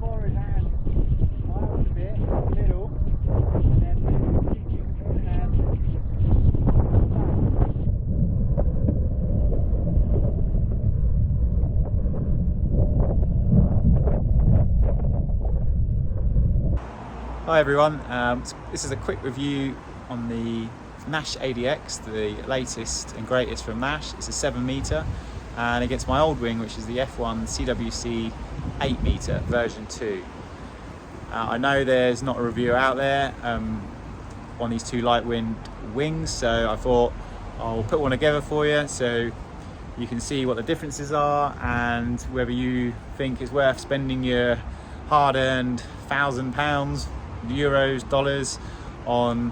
forward and out a bit, middle, and then maybe keep in and Hi everyone, this is a quick review on the Naish ADX, the latest and greatest from Naish. It's a 7 metre and against my old wing, which is the F One CWC 8 metre version 2. I know there's not a review out there on these two light wind wings, so I thought I'll put one together for you so you can see what the differences are and whether you think it's worth spending your hard-earned £1,000, euros, dollars on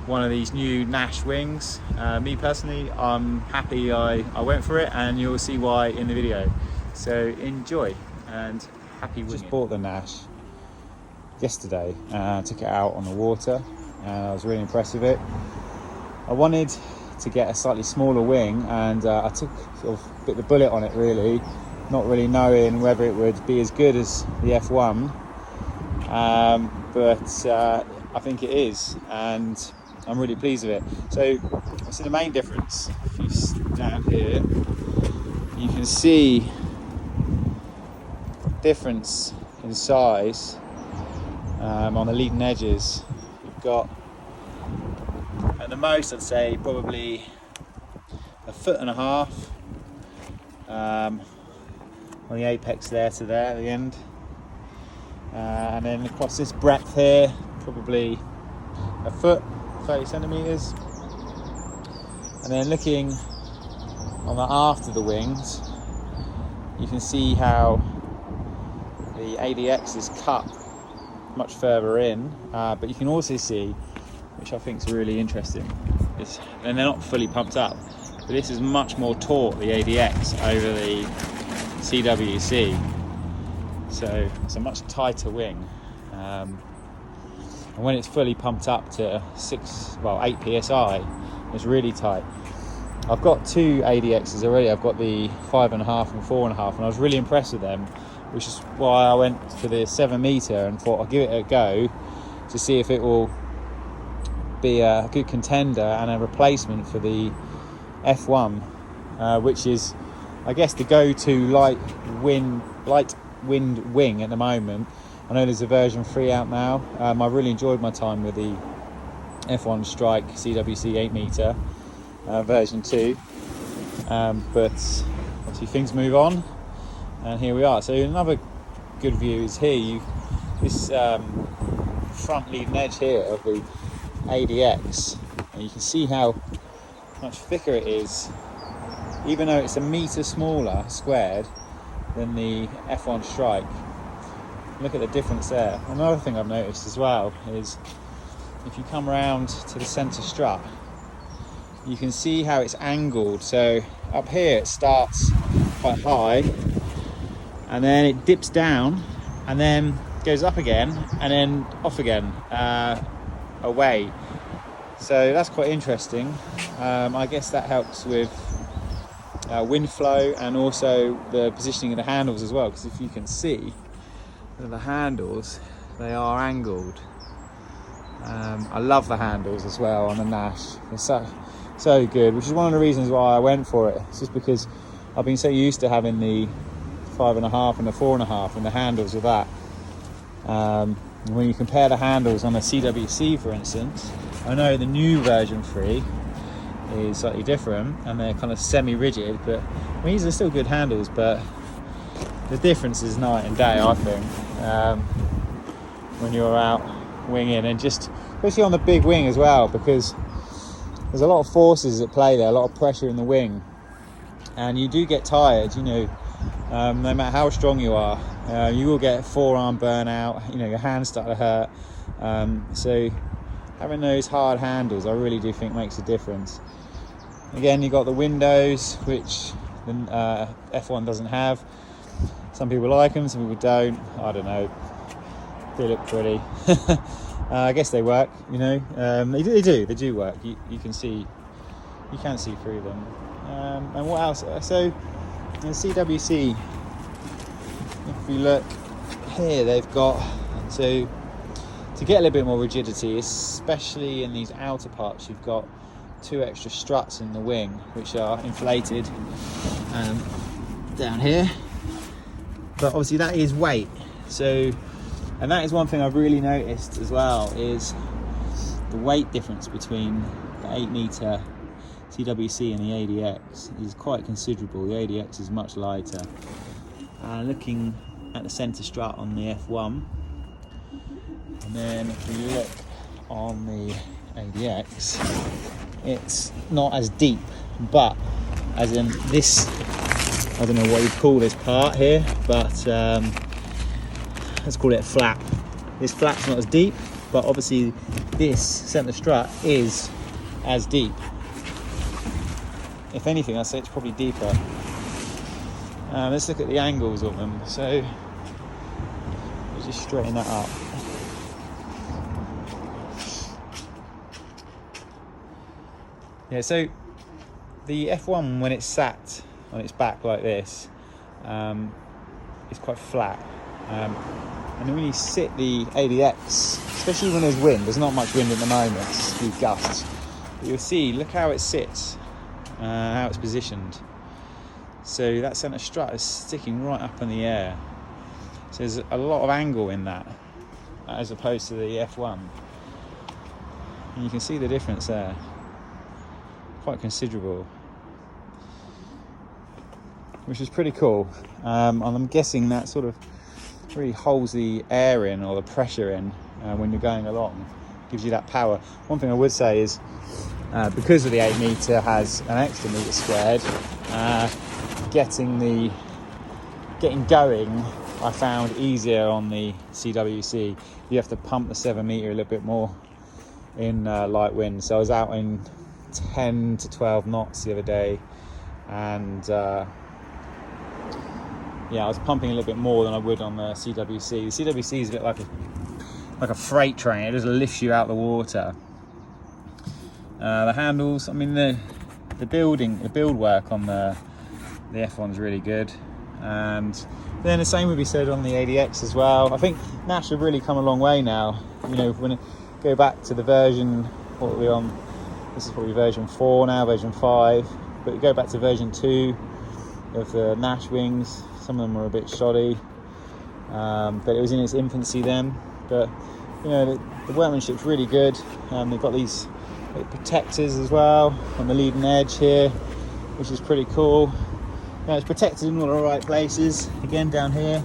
one of these new Naish wings. Me personally, I'm happy I went for it, and you'll see why in the video. So enjoy and happy winging. Just bought the Naish yesterday, took it out on the water and I was really impressed with it. I wanted to get a slightly smaller wing and I took sort of bit the bullet on it, really, not really knowing whether it would be as good as the F1, but I think it is, and I'm really pleased with it. So the main difference, if you stand here, you can see difference in size on the leading edges. You've got, at the most, I'd say probably 1.5 foot on the apex there to there at the end, and then across this breadth here probably 1 foot 30 centimeters, and then looking on the aft of the wings you can see how the ADX is cut much further in, but you can also see, which I think is really interesting, and they're not fully pumped up, but this is much more taut, the ADX, over the CWC, so it's a much tighter wing, and when it's fully pumped up to 8 psi, it's really tight. I've got two ADXs already. I've got the 5.5 and 4.5, and I was really impressed with them, which is why I went for the 7 metre and thought I'll give it a go to see if it will be a good contender and a replacement for the F1, which is, I guess, the go-to light wind wing at the moment. I know there's a version 3 out now. I really enjoyed my time with the F1 Strike CWC 8 metre version 2, but obviously things move on, and here we are. So another good view is here. This front leading edge here of the ADX, and you can see how much thicker it is, even though it's 1 metre smaller squared than the F1 Strike. Look at the difference there. Another thing I've noticed as well is if you come around to the centre strut, you can see how it's angled. So up here it starts quite high and then it dips down and then goes up again and then off again, away. So that's quite interesting. I guess that helps with wind flow and also the positioning of the handles as well, because if you can see the handles, they are angled. I love the handles as well on the Naish. They're so good, which is one of the reasons why I went for it. It's just because I've been so used to having the 5.5 and the 4.5 and the handles of that. When you compare the handles on a CWC, for instance, I know the new version 3 is slightly different and they're kind of semi-rigid, but these are still good handles, but the difference is night and day, I think, when you're out winging, and just especially on the big wing as well, because there's a lot of forces at play there, a lot of pressure in the wing, and you do get tired, no matter how strong you are. You will get forearm burnout, your hands start to hurt, so having those hard handles I really do think makes a difference. Again, you got the windows, which the F1 doesn't have. Some people like them, some people don't. I don't know. They look pretty. I guess they work. They do work. You can see through them. And what else? So in CWC, if you look here they've got, so to get a little bit more rigidity, especially in these outer parts, you've got 2 extra struts in the wing which are inflated down here, but obviously that is weight. So, and that is one thing I've really noticed as well, is the weight difference between the 8-meter CWC and the ADX is quite considerable. The ADX is much lighter. Looking at the centre strut on the F1, and then if we look on the ADX, it's not as deep, but as in this, I don't know what you'd call this part here, but let's call it a flap. This flap's not as deep, but obviously this centre strut is as deep. If anything, I'd say it's probably deeper. Let's look at the angles of them. So let's just straighten that up. Yeah, so the F1, when it's sat on its back like this, it's quite flat. And then when you sit the ADX, especially when there's wind, there's not much wind at the moment, it's these gusts, but you'll see, look how it sits, how it's positioned. So that centre strut is sticking right up in the air. So there's a lot of angle in that, as opposed to the F1. And you can see the difference there. Quite considerable. Which is pretty cool. And I'm guessing that sort of really holds the air in, or the pressure in, when you're going along. Gives you that power. One thing I would say is, because of the 8-meter has an extra metre squared, getting going I found easier on the CWC. You have to pump the 7-meter a little bit more in light wind. So I was out in 10 to 12 knots the other day, and yeah, I was pumping a little bit more than I would on the CWC. The CWC is a bit like a freight train. It just lifts you out the water. The handles, I mean, the build work on the F1's really good, and then the same would be said on the ADX as well. I think Naish have really come a long way now. You know, when you go back to the version, what are we on? This is probably version 4 now, version 5. But you go back to version 2 of the Naish wings. Some of them were a bit shoddy, but it was in its infancy then. But you know, the workmanship's really good. They've got these protectors as well on the leading edge here, which is pretty cool. Now it's protected in all the right places. Again, down here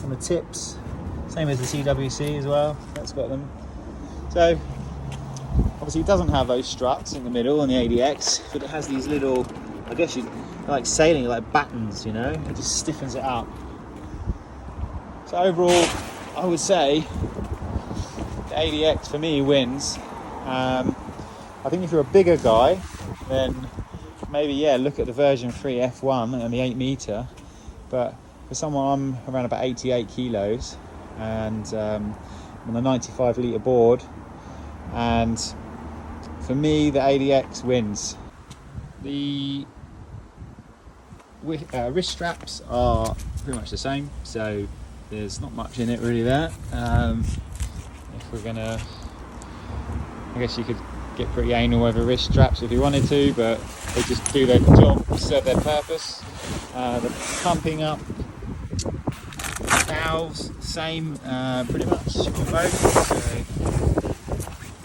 on the tips, same as the CWC as well. That's got them. So obviously it doesn't have those struts in the middle on the ADX, but it has these little, I guess you like sailing, like battens, you know. It just stiffens it up. So overall, I would say the ADX for me wins. I think if you're a bigger guy, then maybe, yeah, look at the version 3 F1 and the 8-meter. But for someone, I'm around about 88 kilos, and I'm on a 95 litre board, and for me the ADX wins. The wrist straps are pretty much the same, so there's not much in it really there. If we're gonna, I guess you could get pretty anal over wrist straps if you wanted to, but they just do their job, serve their purpose. The pumping up valves, same pretty much on both. So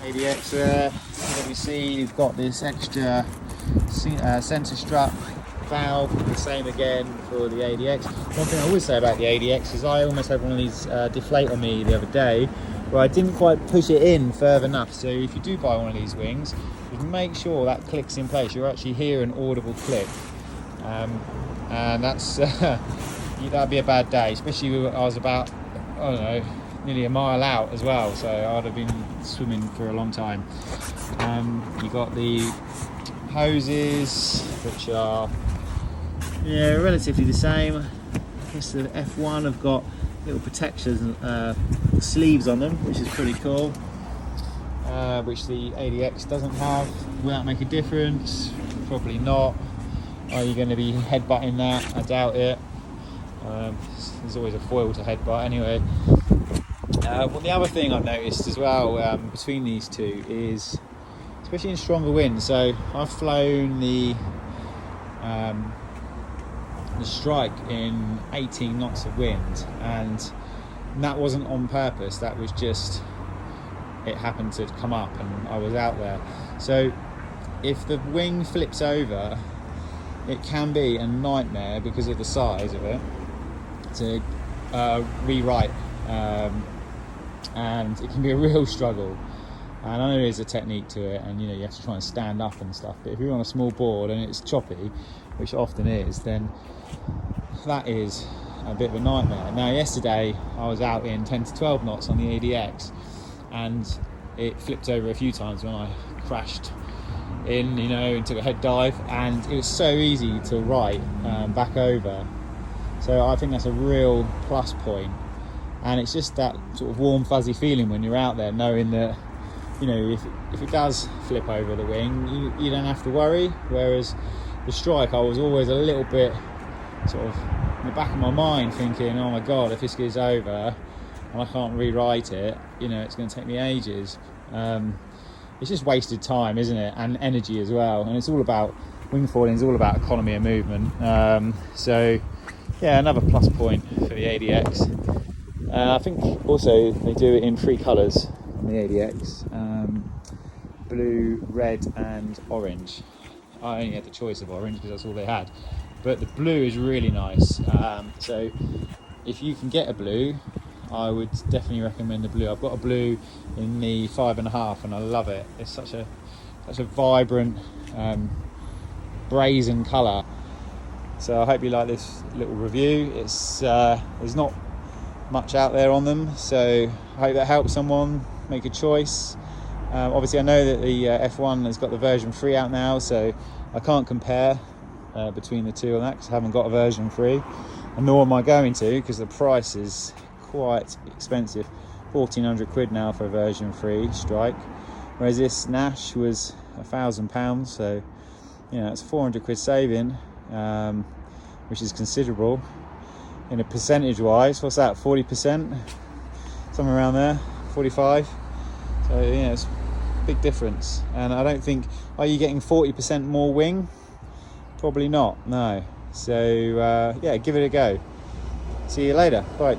ADX there, CWC, you've got this extra centre strut valve, the same again for the ADX. One thing I would say about the ADX is I almost had one of these deflate on me the other day, where I didn't quite push it in further enough. So if you do buy one of these wings, just make sure that clicks in place. You'll actually hear an audible click, and that's that'd be a bad day, especially I was about, I don't know, nearly a mile out as well, so I'd have been swimming for a long time. You got the hoses, which are relatively the same. I guess the F1 have got little protection sleeves on them, which is pretty cool, which the ADX doesn't have. Will that make a difference? Probably not. Are you going to be headbutting that? I doubt it. There's always a foil to headbutt anyway. Well, the other thing I've noticed as well between these two is, especially in stronger winds, so I've flown the strike in 18 knots of wind, and that wasn't on purpose, that was just, it happened to come up and I was out there. So if the wing flips over, it can be a nightmare because of the size of it to rewrite, and it can be a real struggle. And I know there's a technique to it, and you know, you have to try and stand up and stuff, but if you're on a small board and it's choppy, which it often is, then that is a bit of a nightmare. Now yesterday I was out in 10 to 12 knots on the ADX, and it flipped over a few times when I crashed in, you know, and took a head dive, and it was so easy to right back over. So I think that's a real plus point, and it's just that sort of warm fuzzy feeling when you're out there, knowing that, you know, if it does flip over the wing, you don't have to worry. Whereas the strike, I was always a little bit sort of in the back of my mind thinking, oh my god, if this goes over and I can't rewrite it, you know, it's going to take me ages. It's just wasted time, isn't it, and energy as well. And it's all about, wing foiling is all about economy of movement. So yeah, another plus point for the ADX. I think also they do it in 3 colours on the ADX, blue, red and orange. I only had the choice of orange because that's all they had, but the blue is really nice. So if you can get a blue, I would definitely recommend the blue. I've got a blue in the 5.5 and I love it. It's such a vibrant, brazen colour. So I hope you like this little review. It's there's not much out there on them, so I hope that helps someone make a choice. Obviously I know that the F1 has got the version 3 out now, so I can't compare between the two on that because I haven't got a version 3, and nor am I going to, because the price is quite expensive. 1,400 quid now for a version 3 strike, whereas this Naish was £1,000, so you know, it's 400 quid saving, which is considerable. In a percentage wise, what's that, 40%, somewhere around there, 45. So yeah, it's a big difference. And I don't think, are you getting 40% more wing? Probably not, no. So yeah, give it a go. See you later, bye.